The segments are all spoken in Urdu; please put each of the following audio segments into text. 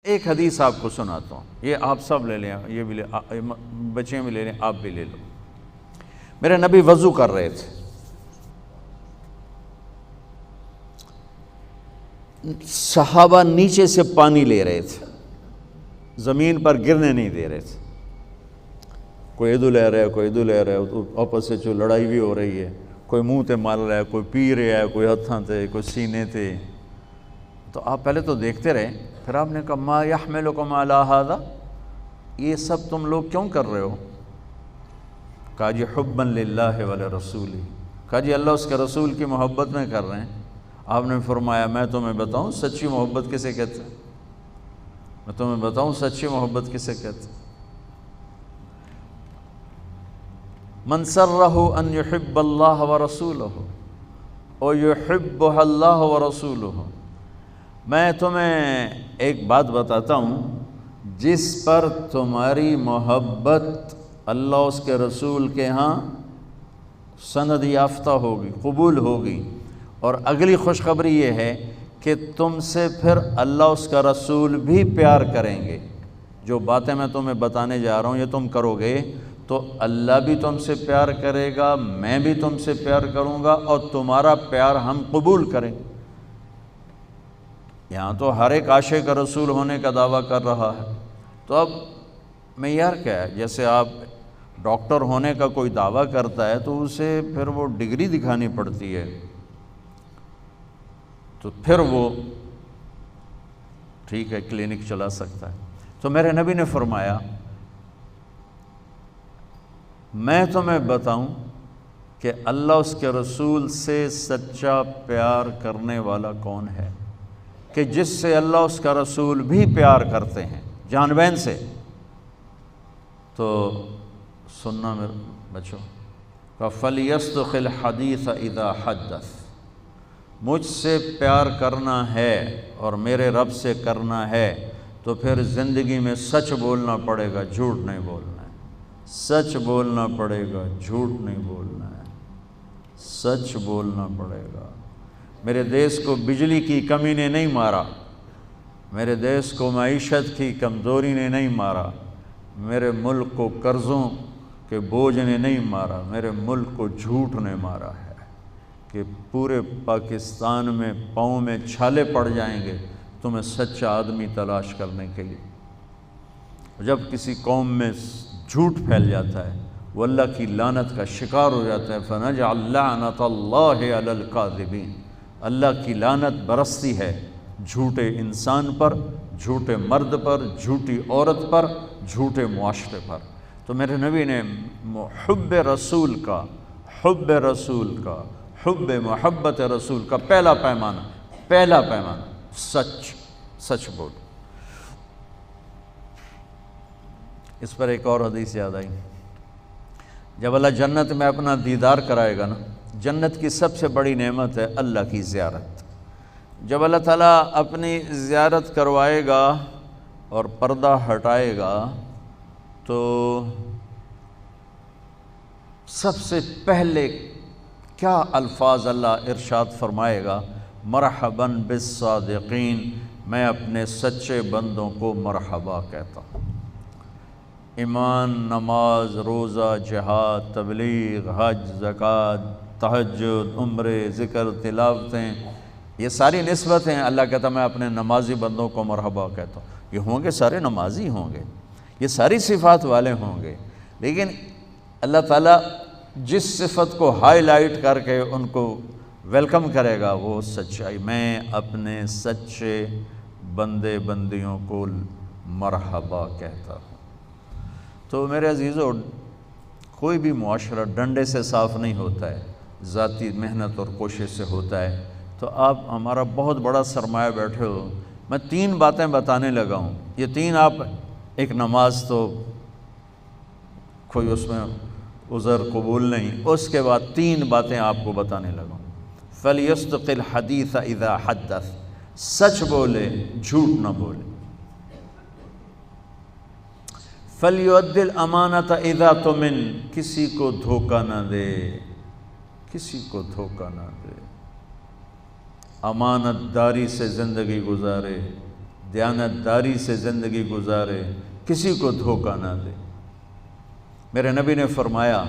ایک حدیث آپ کو سناتا ہوں، یہ آپ سب لے لیں، یہ بھی بچے بھی لے لیں، آپ بھی لے لو۔ میرے نبی وضو کر رہے تھے، صحابہ نیچے سے پانی لے رہے تھے، زمین پر گرنے نہیں دے رہے تھے، کوئی ادھر لے رہا ہے، کوئی ادھر لے رہا ہے، آپس سے جو لڑائی بھی ہو رہی ہے، کوئی منہ تے مار رہا ہے، کوئی پی رہا ہے، کوئی ہتھاں تے، کوئی سینے تے۔ تو آپ پہلے تو دیکھتے رہے، پھر آپ نے کہا ما یحملکم علی ھذا، یہ سب تم لوگ کیوں کر رہے ہو؟ کہا جی حبا للہ ولرسولہ، کہا جی اللہ اس کے رسول کی محبت میں کر رہے ہیں۔ آپ نے فرمایا میں تمہیں بتاؤں سچی محبت کسے کہتے ہیں؟ میں تمہیں بتاؤں سچی محبت کسے کہتے ہیں؟ من سرہ ان یحب اللہ ورسولہ او یحبہ اللہ ورسولہ۔ میں تمہیں ایک بات بتاتا ہوں، جس پر تمہاری محبت اللہ اس کے رسول کے ہاں سند یافتہ ہوگی، قبول ہوگی، اور اگلی خوشخبری یہ ہے کہ تم سے پھر اللہ اس کا رسول بھی پیار کریں گے۔ جو باتیں میں تمہیں بتانے جا رہا ہوں یہ تم کرو گے تو اللہ بھی تم سے پیار کرے گا، میں بھی تم سے پیار کروں گا، اور تمہارا پیار ہم قبول کریں گے۔ یہاں تو ہر ایک عاشق رسول ہونے کا دعویٰ کر رہا ہے، تو اب معیار کیا ہے؟ جیسے آپ ڈاکٹر ہونے کا کوئی دعویٰ کرتا ہے تو اسے پھر وہ ڈگری دکھانی پڑتی ہے، تو پھر وہ ٹھیک ہے کلینک چلا سکتا ہے۔ تو میرے نبی نے فرمایا میں تمہیں بتاؤں کہ اللہ اس کے رسول سے سچا پیار کرنے والا کون ہے، کہ جس سے اللہ اس کا رسول بھی پیار کرتے ہیں جان بین سے۔ تو سننا میرے بچوں، فَلْيَصْدُقِ الْحَدِيثَ إِذَا حَدَّثَ، مجھ سے پیار کرنا ہے اور میرے رب سے کرنا ہے تو پھر زندگی میں سچ بولنا پڑے گا، جھوٹ نہیں بولنا ہے۔ سچ بولنا پڑے گا، جھوٹ نہیں بولنا ہے، سچ بولنا پڑے گا۔ میرے دیس کو بجلی کی کمی نے نہیں مارا، میرے دیس کو معیشت کی کمزوری نے نہیں مارا، میرے ملک کو قرضوں کے بوجھ نے نہیں مارا، میرے ملک کو جھوٹ نے مارا ہے کہ پورے پاکستان میں پاؤں میں چھالے پڑ جائیں گے تمہیں سچا آدمی تلاش کرنے کے لیے۔ جب کسی قوم میں جھوٹ پھیل جاتا ہے وہ اللہ کی لعنت کا شکار ہو جاتا ہے، فَنَجْعَلْ لَعْنَةَ اللَّهِ عَلَى الْكَاذِبِينَ، اللہ کی لعنت برستی ہے جھوٹے انسان پر، جھوٹے مرد پر، جھوٹی عورت پر، جھوٹے معاشرے پر۔ تو میرے نبی نے حب رسول کا، حب رسول کا، حب محبت رسول کا پہلا پیمانہ سچ بول۔ اس پر ایک اور حدیث یاد آئی، جب اللہ جنت میں اپنا دیدار کرائے گا نا، جنت کی سب سے بڑی نعمت ہے اللہ کی زیارت۔ جب اللہ تعالیٰ اپنی زیارت کروائے گا اور پردہ ہٹائے گا تو سب سے پہلے کیا الفاظ اللہ ارشاد فرمائے گا؟ مرحباً بالصادقین، میں اپنے سچے بندوں کو مرحبا کہتا ہوں۔ ایمان، نماز، روزہ، جہاد، تبلیغ، حج، زکوٰۃ، تہجد، عمرے، ذکر، تلاوتیں، یہ ساری نسبتیں اللہ کہتا میں اپنے نمازی بندوں کو مرحبا کہتا ہوں۔ یہ ہوں گے سارے نمازی ہوں گے، یہ ساری صفات والے ہوں گے، لیکن اللہ تعالیٰ جس صفت کو ہائی لائٹ کر کے ان کو ویلکم کرے گا وہ سچائی، میں اپنے سچے بندے بندیوں کو مرحبا کہتا ہوں۔ تو میرے عزیزو، کوئی بھی معاشرہ ڈنڈے سے صاف نہیں ہوتا ہے، ذاتی محنت اور کوشش سے ہوتا ہے۔ تو آپ ہمارا بہت بڑا سرمایہ بیٹھے ہو، میں 3 باتیں بتانے لگا ہوں، یہ 3 آپ، ایک نماز تو کوئی اس میں عذر قبول نہیں، اس کے بعد 3 باتیں آپ کو بتانے لگا ہوں۔ فَلْيَصْدُقِ الْحَدِيثَ إِذَا حَدَّثَ، سچ بولے، جھوٹ نہ بولے۔ فَلْيُؤَدِّ الْأَمَانَةَ إِذَا تُؤْمِنَ، کسی کو دھوکہ نہ دے، کسی کو دھوکہ نہ دے، امانت داری سے زندگی گزارے، دیانتداری سے زندگی گزارے، کسی کو دھوکہ نہ دے۔ میرے نبی نے فرمایا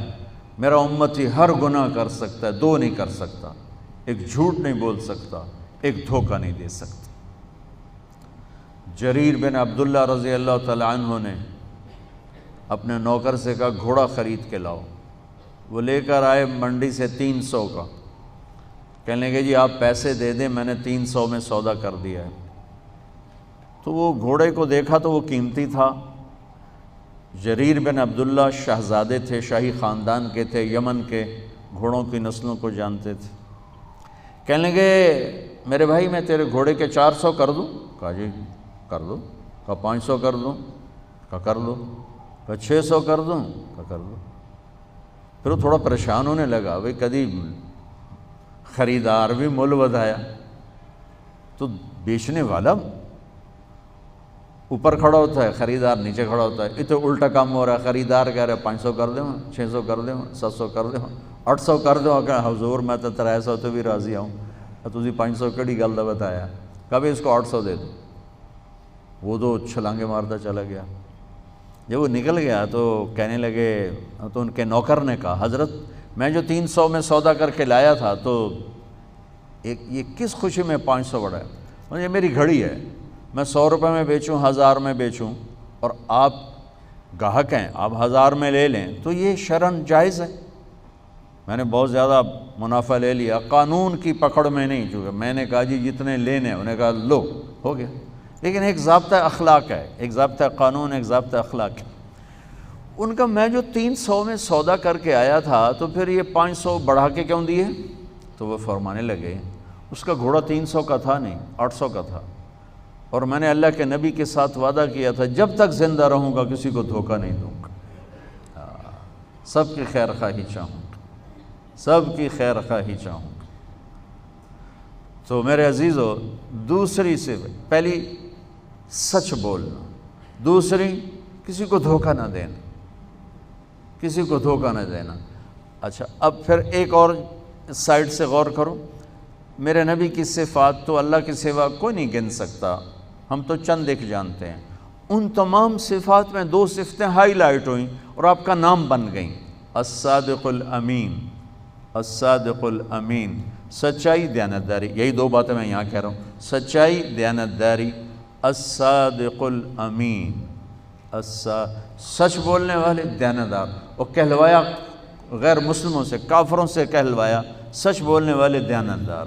میرا امتی ہر گناہ کر سکتا ہے، دو نہیں کر سکتا، ایک جھوٹ نہیں بول سکتا، ایک دھوکہ نہیں دے سکتا۔ جریر بن عبداللہ رضی اللہ تعالیٰ عنہ نے اپنے نوکر سے کہا گھوڑا خرید کے لاؤ، وہ لے کر آئے منڈی سے 300 کا، کہنے لگے جی آپ پیسے دے دیں، میں نے 300 میں سودا کر دیا ہے۔ تو وہ گھوڑے کو دیکھا تو وہ قیمتی تھا۔ جریر بن عبداللہ شہزادے تھے، شاہی خاندان کے تھے، یمن کے گھوڑوں کی نسلوں کو جانتے تھے۔ کہنے لگے میرے بھائی میں تیرے گھوڑے کے 400 کر دوں؟ کہا جی کر دو۔ کہا 500 کر دوں؟ کہا کر دو۔ کہا 600 کر دوں؟ کہا کر دو۔ پھر وہ تھوڑا پریشان ہونے لگا، بھئی کدی خریدار بھی مول ودایا، تو بیچنے والا اوپر کھڑا ہوتا ہے، خریدار نیچے کھڑا ہوتا ہے۔ یہ تو الٹا کام ہو رہا ہے، خریدار کہہ رہے 500 کر دیں، 600 کر دیں، 700 کر دیں، 800 کر دیں۔ کہ حضور میں تو 300 تو بھی راضی ہوں، تسی 500 کیڑی گل دا بتایا؟ کبھی اس کو 800 دے دو۔ وہ تو چھلانگے مارتا چلا گیا۔ جب وہ نکل گیا تو کہنے لگے، تو ان کے نوکر نے کہا حضرت میں جو 300 میں سودا کر کے لایا تھا تو یہ کس خوشی میں 500 بڑھا ہے؟ یہ میری گھڑی ہے، میں 100 روپے میں بیچوں، 1000 میں بیچوں، اور آپ گاہک ہیں، آپ 1000 میں لے لیں تو یہ شرعاً جائز ہے۔ میں نے بہت زیادہ منافع لے لیا، قانون کی پکڑ میں نہیں، چونکہ میں نے کہا جی جتنے لینے، انہیں کہا لو، ہو گیا۔ لیکن ایک ضابطہ اخلاق ہے، ایک ضابطہ قانون، ایک ضابطہ اخلاق ہے۔ ان کا میں جو 300 میں سودا کر کے آیا تھا تو پھر یہ 500 بڑھا کے کیوں دیے؟ تو وہ فرمانے لگے اس کا گھوڑا 300 کا تھا نہیں، 800 کا تھا، اور میں نے اللہ کے نبی کے ساتھ وعدہ کیا تھا جب تک زندہ رہوں گا کسی کو دھوکہ نہیں دوں گا، سب کی خیر خواہی چاہوں گا، سب کی خیر خواہی چاہوں گا۔ تو میرے عزیزو، دوسری سے پہلی سچ بولنا، دوسری کسی کو دھوکہ نہ دینا، کسی کو دھوکہ نہ دینا۔ اچھا اب پھر ایک اور سائڈ سے غور کرو، میرے نبی کی صفات تو اللہ کے سوا کوئی نہیں گن سکتا، ہم تو چند ایک جانتے ہیں۔ ان تمام صفات میں 2 صفتیں ہائی لائٹ ہوئیں اور آپ کا نام بن گئیں، الصادق الامین، الصادق الامین، سچائی، دیانتداری۔ یہی 2 باتیں میں یہاں کہہ رہا ہوں، سچائی، دیانتداری، الصادق الامین، سچ بولنے والے، دیانتدار۔ اور کہلوایا غیر مسلموں سے، کافروں سے کہلوایا سچ بولنے والے، دیانتدار۔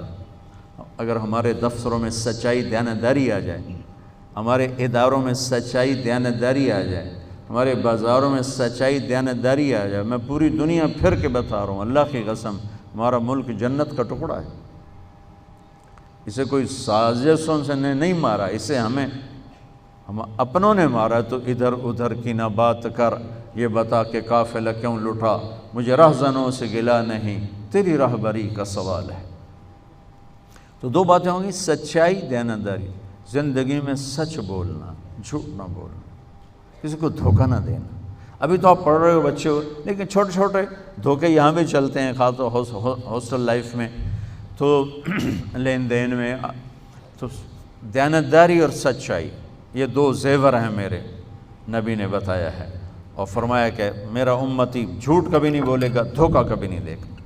اگر ہمارے دفتروں میں سچائی، دیانتداری آ جائے، ہمارے اداروں میں سچائی، دیانتداری آ جائے، ہمارے بازاروں میں سچائی، دیانتداری آ جائے، میں پوری دنیا پھر کے بتا رہا ہوں، اللہ کی قسم ہمارا ملک جنت کا ٹکڑا ہے۔ اسے کوئی سازشوں سے نہیں مارا، اسے ہم اپنوں نے مارا۔ تو ادھر ادھر کی نہ بات کر، یہ بتا کہ قافلہ کیوں لٹا، مجھے رہزنوں سے گلا نہیں، تیری رہبری کا سوال ہے۔ تو 2 باتیں ہوں گی، سچائی، دیانتداری، زندگی میں سچ بولنا، جھوٹ نہ بولنا، کسی کو دھوکہ نہ دینا۔ ابھی تو آپ پڑھ رہے ہو بچے ہو، لیکن چھوٹے چھوٹے دھوکے یہاں بھی چلتے ہیں، خاص طور ہاسٹل لائف میں، تو لین دین میں۔ تو دیانتداری اور سچائی یہ 2 زیور ہیں میرے نبی نے بتایا ہے، اور فرمایا کہ میرا امتی جھوٹ کبھی نہیں بولے گا، دھوکہ کبھی نہیں دے گا۔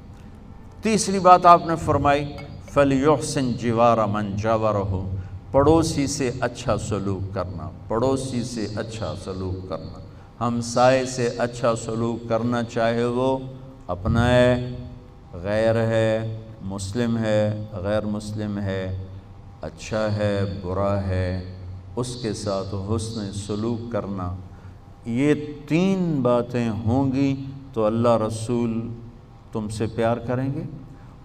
تیسری بات آپ نے فرمائی فَلْيُحْسِنْ جِوَارَ مَنْ جَاوَرَهُ، پڑوسی سے اچھا سلوک کرنا، پڑوسی سے اچھا سلوک کرنا، ہمسائے سے اچھا سلوک کرنا، چاہے وہ اپنا ہے، غیر ہے، مسلم ہے، غیر مسلم ہے، اچھا ہے، برا ہے، اس کے ساتھ حسن سلوک کرنا۔ یہ 3 باتیں ہوں گی تو اللہ رسول تم سے پیار کریں گے،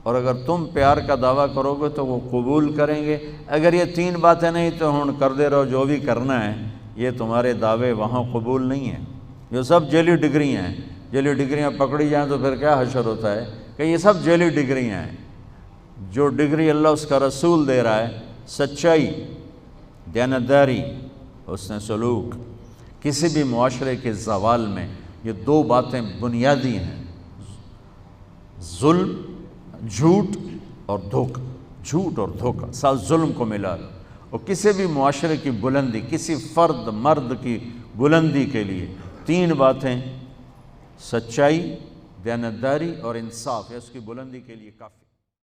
اور اگر تم پیار کا دعویٰ کرو گے تو وہ قبول کریں گے۔ اگر یہ 3 باتیں نہیں تو ہن کر دے رہو جو بھی کرنا ہے، یہ تمہارے دعوے وہاں قبول نہیں ہیں۔ یہ سب جعلی ڈگریاں ہیں، جعلی ڈگریاں پکڑی جائیں تو پھر کیا حشر ہوتا ہے کہ یہ سب جعلی ڈگریاں ہیں۔ جو ڈگری اللہ اس کا رسول دے رہا ہے، سچائی، دیانتداری، حسن سلوک، کسی بھی معاشرے کے زوال میں یہ 2 باتیں بنیادی ہیں، ظلم، جھوٹ اور دھوکہ، جھوٹ اور دھوکہ، ساتھ ظلم کو ملا لو۔ اور کسی بھی معاشرے کی بلندی، کسی فرد مرد کی بلندی کے لیے 3 باتیں، سچائی، دیانتداری اور انصاف، ہے اس کی بلندی کے لیے کافی۔